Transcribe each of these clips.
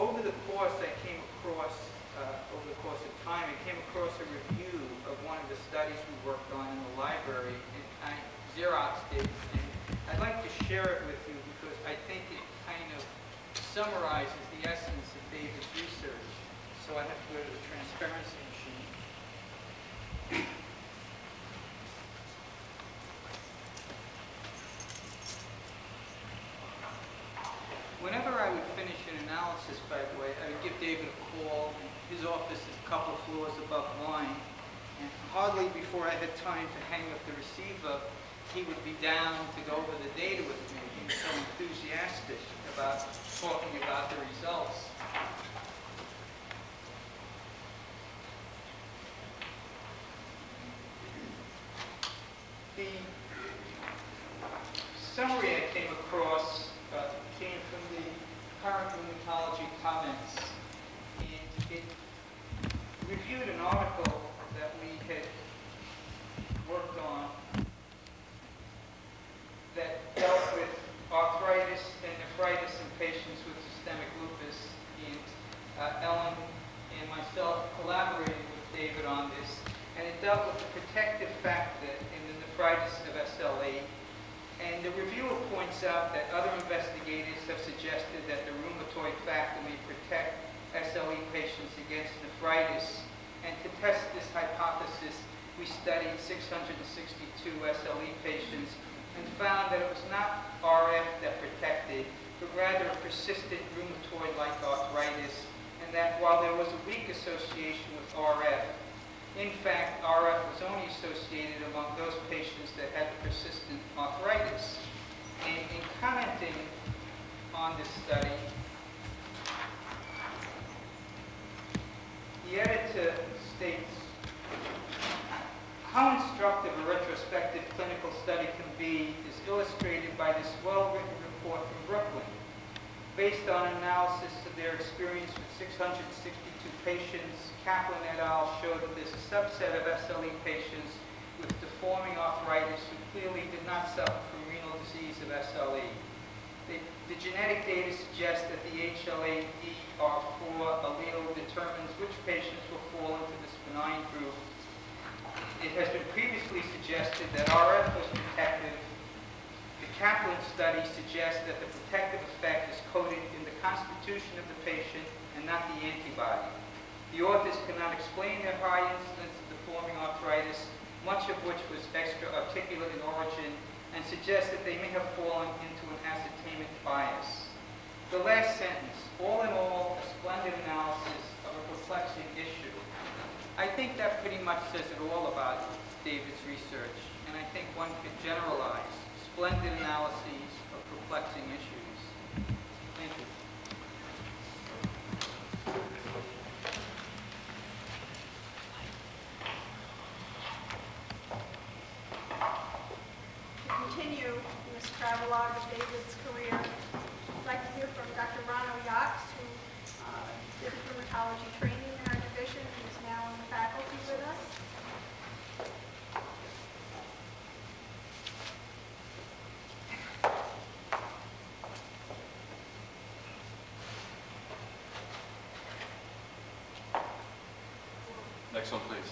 over the course, over the course of time, I came across a review of one of the studies we worked on in the library, and I Xeroxed it, and I'd like to share it with you because I think it kind of summarizes the essence of David's research. So I have to go to the transparency machine. Whenever I would finish an analysis, by the way, I would give David a call. His office is a couple of floors above mine. And hardly before I had time to hang up the receiver, he would be down to go over the data with me. He was so enthusiastic about talking about the results. The summary I came across came from the current rheumatology comments, and it reviewed an article that we had worked on that dealt with arthritis and nephritis in patients with systemic lupus, and Ellen and myself collaborated with David on this, and it dealt with the protective factor in the nephritis of SLE. And the reviewer points out that other investigators have suggested that the rheumatoid factor may protect SLE patients against nephritis. And to test this hypothesis, we studied 662 SLE patients and found that it was not RF that protected, but rather a persistent rheumatoid-like arthritis, and that while there was a weak association with RF, in fact, RF was only associated among those patients that had persistent arthritis. And in commenting on this study, the editor states, how instructive a retrospective clinical study can be is illustrated by this well-written report from Brooklyn. Based on analysis of their experience with 662 patients, Kaplan et al. Showed that there's a subset of SLE patients with deforming arthritis who clearly did not suffer from renal disease of SLE. The genetic data suggests that the HLA-DR4 allele determines which patients will fall into this benign group. It has been previously suggested that RF was protective. The Kaplan study suggests that the protective effect is coded in the constitution of the patient and not the antibody. The authors cannot explain their high incidence of deforming arthritis, much of which was extra-articular in origin, and suggest that they may have fallen into an ascertainment bias. The last sentence, all in all, a splendid analysis of a perplexing issue. I think that pretty much says it all about David's research, and I think one could generalize splendid analyses of perplexing issues. Thank you. To continue this travelogue of David's career, I'd like to hear from Dr. Rano Yachts, who did rheumatology training in our division and is now in the faculty with us. Next one, please.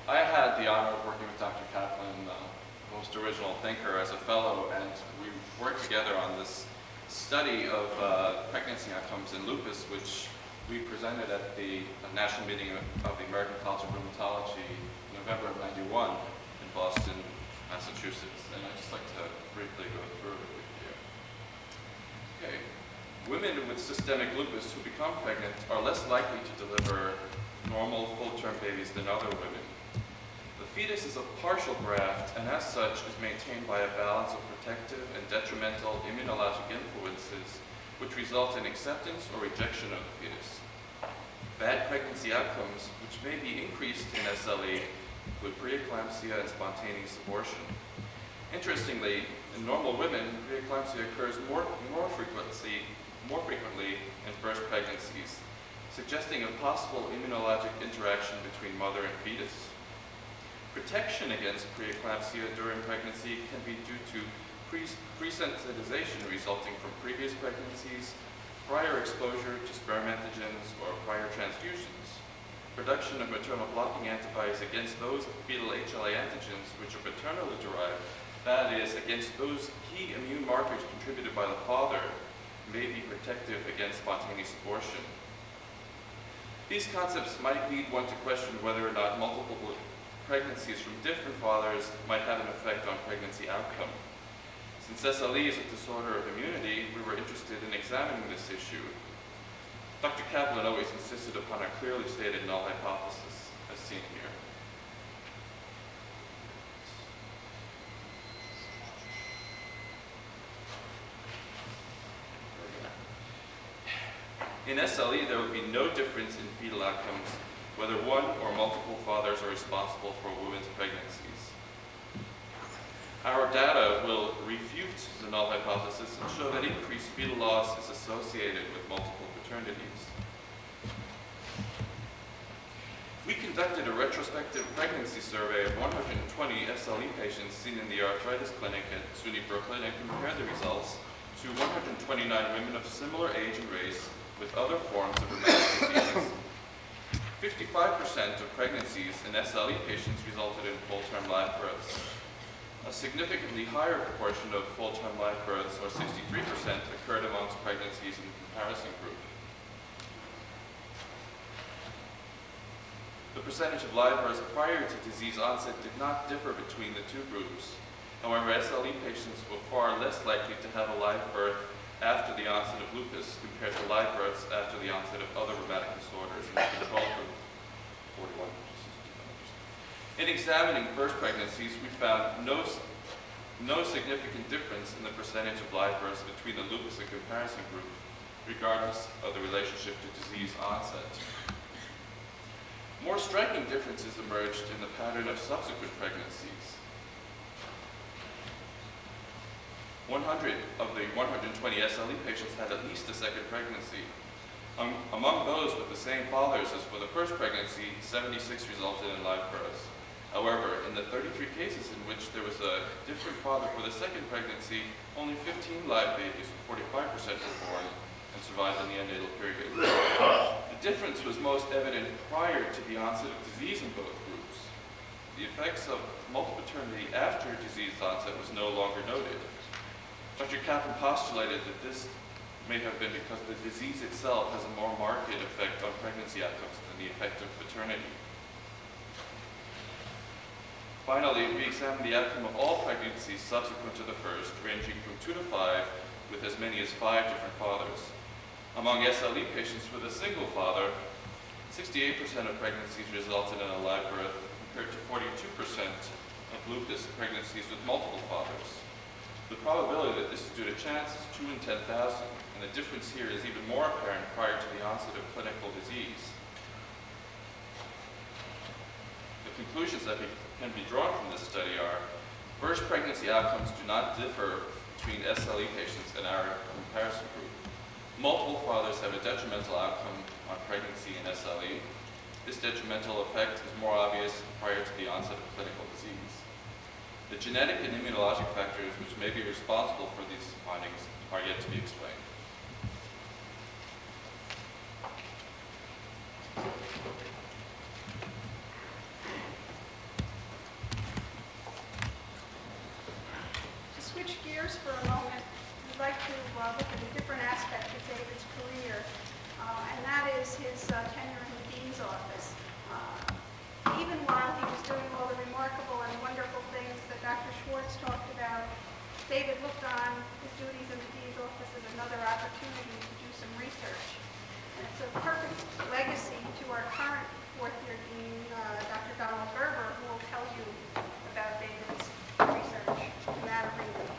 I had the honor of working with Dr. Kaplan, most original thinker, as a fellow, and we worked together on this study of pregnancy outcomes in lupus, which we presented at the National Meeting of the American College of Rheumatology in November of '91 in Boston, Massachusetts. And I'd just like to briefly go through it with you. Okay. Women with systemic lupus who become pregnant are less likely to deliver normal full-term babies than other women. The fetus is a partial graft and as such is maintained by a balance of protective and detrimental immunologic influences which result in acceptance or rejection of the fetus. Bad pregnancy outcomes, which may be increased in SLE, include preeclampsia and spontaneous abortion. Interestingly, in normal women, preeclampsia occurs more frequently in first pregnancies, suggesting a possible immunologic interaction between mother and fetus. Protection against preeclampsia during pregnancy can be due to presensitization resulting from previous pregnancies, prior exposure to sperm antigens, or prior transfusions, production of maternal blocking antibodies against those fetal HLA antigens which are paternally derived, that is, against those key immune markers contributed by the father, may be protective against spontaneous abortion. These concepts might lead one to question whether or not multiple pregnancies from different fathers might have an effect on pregnancy outcome. Since SLE is a disorder of immunity, we were interested in examining this issue. Dr. Kaplan always insisted upon a clearly stated null hypothesis, as seen here. In SLE, there would be no difference in fetal outcomes whether one or multiple fathers are responsible for a woman's pregnancies. Our data will refute the null hypothesis and show that increased fetal loss is associated with multiple paternities. We conducted a retrospective pregnancy survey of 120 SLE patients seen in the arthritis clinic at SUNY Brooklyn and compared the results to 129 women of similar age and race with other forms of rheumatic disease. 55% of pregnancies in SLE patients resulted in full-term live births. A significantly higher proportion of full-term live births, or 63%, occurred amongst pregnancies in the comparison group. The percentage of live births prior to disease onset did not differ between the two groups. However, SLE patients were far less likely to have a live birth after the onset of lupus compared to live births after the onset of other rheumatic disorders in the control group, 41%. In examining first pregnancies, we found no significant difference in the percentage of live births between the lupus and comparison group, regardless of the relationship to disease onset. More striking differences emerged in the pattern of subsequent pregnancies. 100 of the 120 SLE patients had at least a second pregnancy. Among those with the same fathers as for the first pregnancy, 76 resulted in live births. However, in the 33 cases in which there was a different father for the second pregnancy, only 15 live babies, 45%, were born and survived in the neonatal period. The difference was most evident prior to the onset of disease in both groups. The effects of multipaternity after disease onset was no longer noted. Dr. Kaplan postulated that this may have been because the disease itself has a more marked effect on pregnancy outcomes than the effect of paternity. Finally, we examined the outcome of all pregnancies subsequent to the first, ranging from 2 to 5, with as many as 5 different fathers. Among SLE patients with a single father, 68% of pregnancies resulted in a live birth, compared to 42% of lupus pregnancies with multiple fathers. The probability that this is due to chance is 2 in 10,000, and the difference here is even more apparent prior to the onset of clinical disease. The conclusions that can be drawn from this study are: first pregnancy outcomes do not differ between SLE patients and our comparison group. Multiple fathers have a detrimental outcome on pregnancy in SLE. This detrimental effect is more obvious prior to the onset of clinical disease. The genetic and immunologic factors which may be responsible for these findings are yet to be explained. To switch gears for a moment, we'd like to look at a different aspect of David's career, and that is his tenure in the Dean's office. Even while he was doing all the remarkable and wonderful things that Dr. Schwartz talked about, David looked on his duties in the Dean's office as another opportunity to do some research. And it's a perfect legacy to our current fourth-year Dean, Dr. Donald Gerber, who will tell you about David's research in that arena.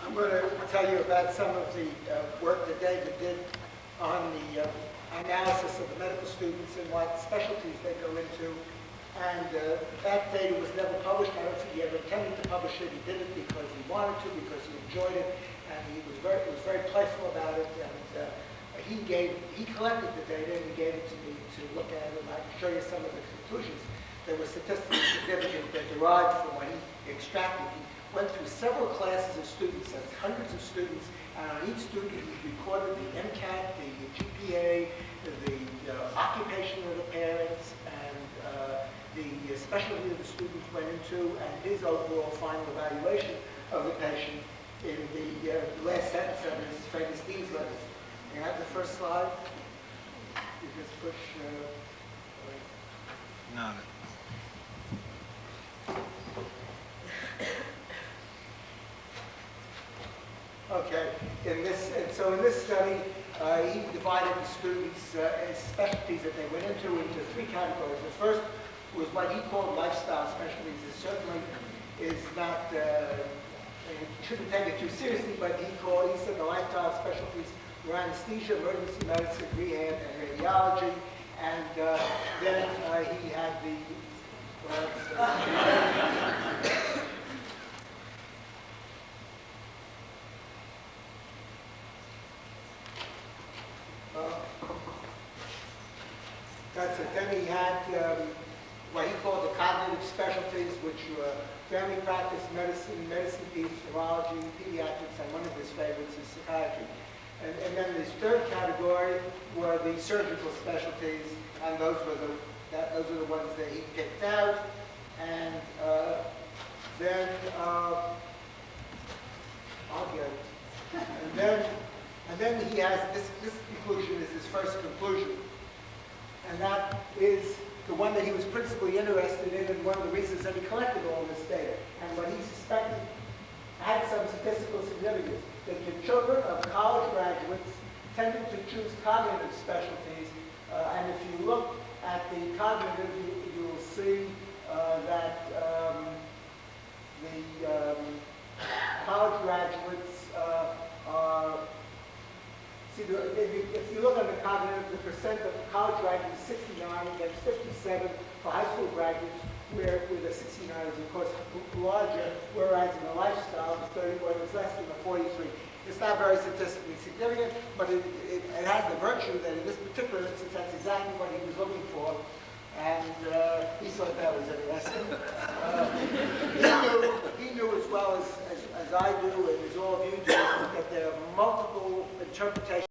I'm going to tell you about some of the work that David did on the analysis of the medical students and what specialties they go into. And that data was never published. I don't think he ever intended to publish it. He did it because he wanted to, because he enjoyed it, and he was very playful about it. And he collected the data and he gave it to me to look at it, and I can show you some of the conclusions that were statistically significant that derived from what he extracted. He went through several classes of students, that's hundreds of students, and on each student he recorded the MCAT, the GPA, the occupation of the parents, and the specialty that the students went into, and his overall final evaluation of the patient in the last sentence of his famous Dean's letters. You have the first slide? You just push... No. Okay, so in this study, he divided the students' specialties that they went into three categories. The first was what he called lifestyle specialties. It certainly is not, you shouldn't take it too seriously, but he said the lifestyle specialties were anesthesia, emergency medicine, rehab, and radiology. And then he had the, that's it. Then he had what he called the cognitive specialties, which were family practice, medicine, neurology, pediatrics, and one of his favorites is psychiatry. And then his third category were the surgical specialties, and those were the ones that he picked out. And then I'll get it. And then he has this conclusion is his first conclusion, and that is the one that he was principally interested in, and one of the reasons that he collected all this data, and what he suspected had some statistical significance, that the children of college graduates tended to choose cognitive specialties, and if you look at the cognitive, you will see that the college graduates are, if you look at the cognitive, the percent of college graduates is 69 against 57 for high school graduates, where the 69 is, of course, larger, whereas in the lifestyle, the 31 is less than the 43. It's not very statistically significant, but it has the virtue that in this particular instance, that's exactly what he was looking for, and he thought that was interesting. He knew as well as I do, and as all of you do, that there are multiple interpretations